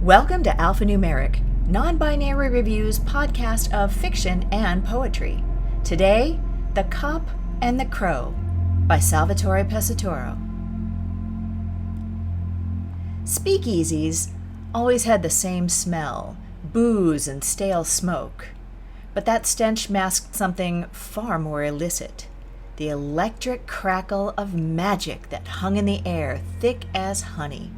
Welcome to Alphanumeric, non-binary reviews podcast of fiction and poetry. Today, The Cop and the Crow by Salvatore Pesaturo. Speakeasies always had the same smell, booze and stale smoke. But that stench masked something far more illicit, the electric crackle of magic that hung in the air thick as honey.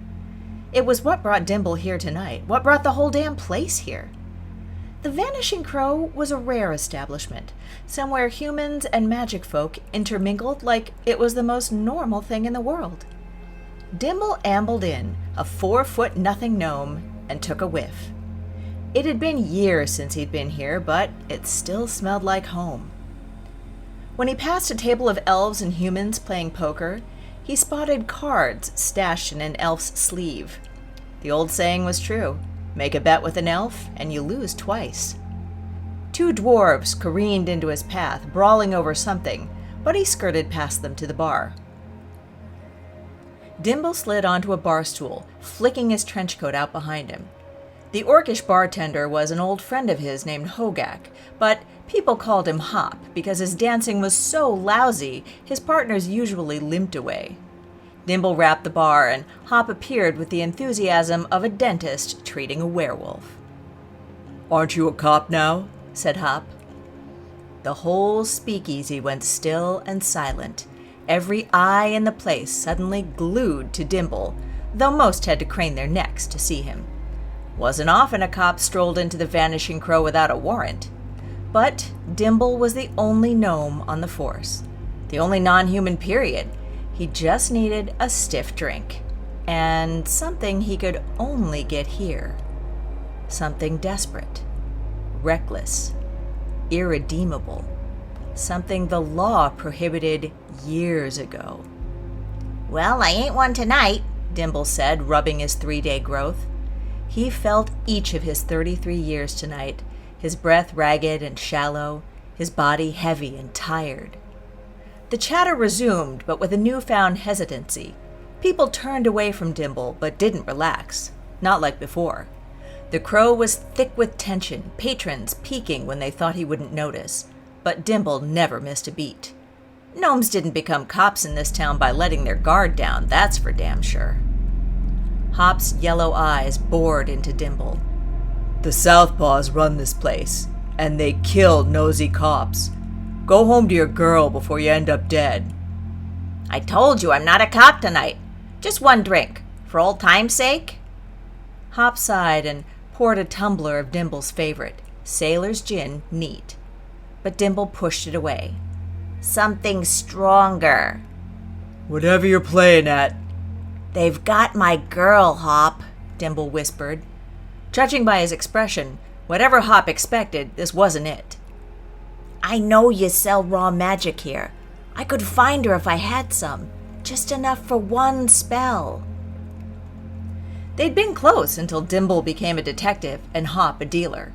It was what brought Dimble here tonight, what brought the whole damn place here. The Vanishing Crow was a rare establishment, somewhere humans and magic folk intermingled like it was the most normal thing in the world. Dimble ambled in, a 4-foot-nothing gnome, and took a whiff. It had been years since he'd been here, but it still smelled like home. When he passed a table of elves and humans playing poker, he spotted cards stashed in an elf's sleeve. The old saying was true. Make a bet with an elf, and you lose twice. 2 dwarves careened into his path, brawling over something, but he skirted past them to the bar. Dimble slid onto a bar stool, flicking his trench coat out behind him. The orcish bartender was an old friend of his named Hogak, but people called him Hop because his dancing was so lousy his partners usually limped away. Dimble rapped the bar, and Hop appeared with the enthusiasm of a dentist treating a werewolf. "Aren't you a cop now?" said Hop. The whole speakeasy went still and silent, every eye in the place suddenly glued to Dimble, though most had to crane their necks to see him. Wasn't often a cop strolled into the Vanishing Crow without a warrant. But Dimble was the only gnome on the force. The only non-human period. He just needed a stiff drink. And something he could only get here. Something desperate. Reckless. Irredeemable. Something the law prohibited years ago. "Well, I ain't one tonight," Dimble said, rubbing his 3-day growth. He felt each of his 33 years tonight, his breath ragged and shallow, his body heavy and tired. The chatter resumed, but with a newfound hesitancy. People turned away from Dimble, but didn't relax, not like before. The crow was thick with tension, patrons peeking when they thought he wouldn't notice, but Dimble never missed a beat. Gnomes didn't become cops in this town by letting their guard down, that's for damn sure. Hop's yellow eyes bored into Dimble. "The Southpaws run this place, and they kill nosy cops. Go home to your girl before you end up dead." "I told you I'm not a cop tonight. Just one drink, for old time's sake." Hop sighed and poured a tumbler of Dimble's favorite, Sailor's Gin neat. But Dimble pushed it away. "Something stronger." "Whatever you're playing at." "They've got my girl, Hop," Dimble whispered. Judging by his expression, whatever Hop expected, this wasn't it. "I know you sell raw magic here. I could find her if I had some. Just enough for one spell." They'd been close until Dimble became a detective and Hop a dealer.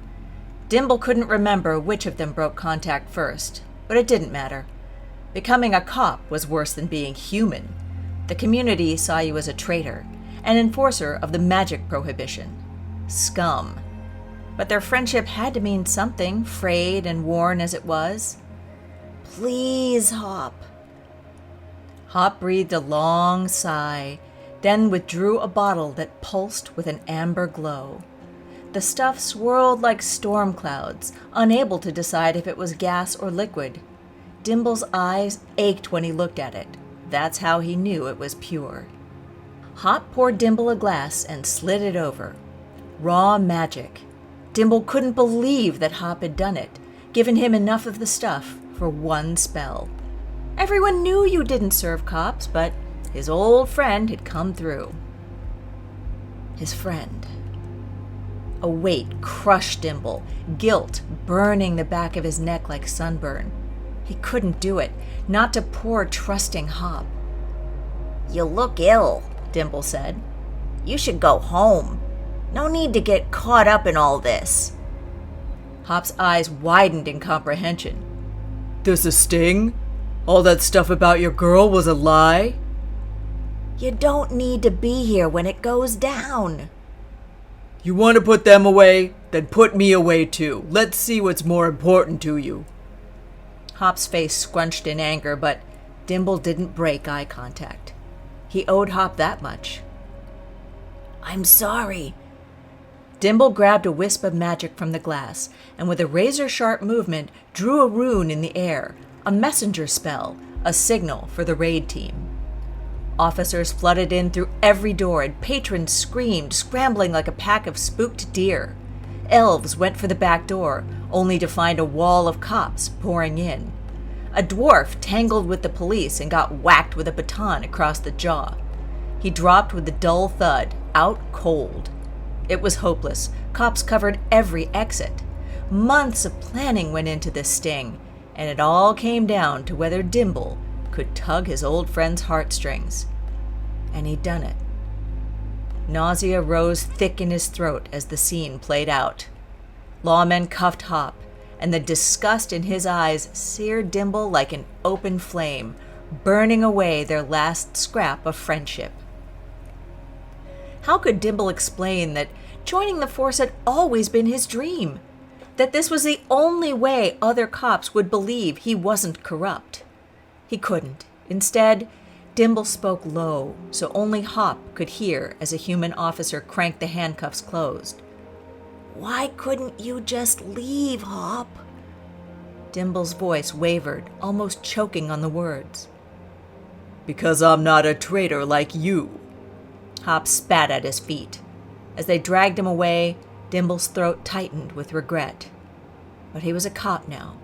Dimble couldn't remember which of them broke contact first, but it didn't matter. Becoming a cop was worse than being human. The community saw you as a traitor, an enforcer of the magic prohibition. Scum. But their friendship had to mean something, frayed and worn as it was. "Please, Hop." Hop breathed a long sigh, then withdrew a bottle that pulsed with an amber glow. The stuff swirled like storm clouds, unable to decide if it was gas or liquid. Dimble's eyes ached when he looked at it. That's how he knew it was pure. Hop poured Dimble a glass and slid it over. Raw magic. Dimble couldn't believe that Hop had done it, given him enough of the stuff for one spell. Everyone knew you didn't serve cops, but his old friend had come through. His friend. A weight crushed Dimble, guilt burning the back of his neck like sunburn. He couldn't do it, not to poor, trusting Hop. "You look ill," Dimble said. "You should go home. No need to get caught up in all this." Hop's eyes widened in comprehension. "There's a sting? All that stuff about your girl was a lie?" "You don't need to be here when it goes down." You want to put them away? Then put me away too. Let's see what's more important to you. Hop's face scrunched in anger, but Dimble didn't break eye contact. He owed Hop that much. I'm sorry. Dimble grabbed a wisp of magic from the glass, and with a razor-sharp movement, drew a rune in the air, a messenger spell, a signal for the raid team. Officers flooded in through every door, and patrons screamed, scrambling like a pack of spooked deer. Elves went for the back door, only to find a wall of cops pouring in. A dwarf tangled with the police and got whacked with a baton across the jaw. He dropped with a dull thud, out cold. It was hopeless. Cops covered every exit. Months of planning went into this sting, and it all came down to whether Dimble could tug his old friend's heartstrings. And he'd done it. Nausea rose thick in his throat as the scene played out. Lawmen cuffed Hop, and the disgust in his eyes seared Dimble like an open flame, burning away their last scrap of friendship. How could Dimble explain that joining the force had always been his dream? That this was the only way other cops would believe he wasn't corrupt? He couldn't. Instead, Dimble spoke low, so only Hop could hear as a human officer cranked the handcuffs closed. Why couldn't you just leave, Hop? Dimble's voice wavered, almost choking on the words. Because I'm not a traitor like you. Hop spat at his feet. As they dragged him away, Dimble's throat tightened with regret. But he was a cop now.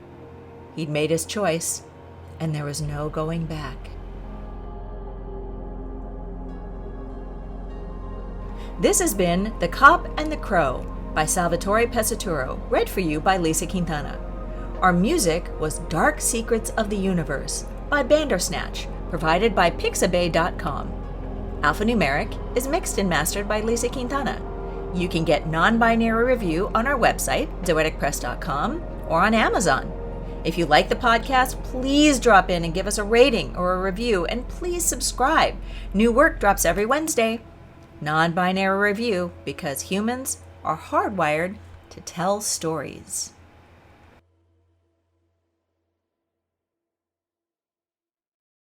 He'd made his choice, and there was no going back. This has been The Cop and the Crow by Salvatore Pesaturo, read for you by Lisa Quintana. Our music was Dark Secrets of the Universe by Bandersnatch, provided by Pixabay.com. Alphanumeric is mixed and mastered by Lisa Quintana. You can get Non-Binary Review on our website, zoeticpress.com, or on Amazon. If you like the podcast, please drop in and give us a rating or a review, and please subscribe. New work drops every Wednesday. Non-Binary Review, because humans are hardwired to tell stories.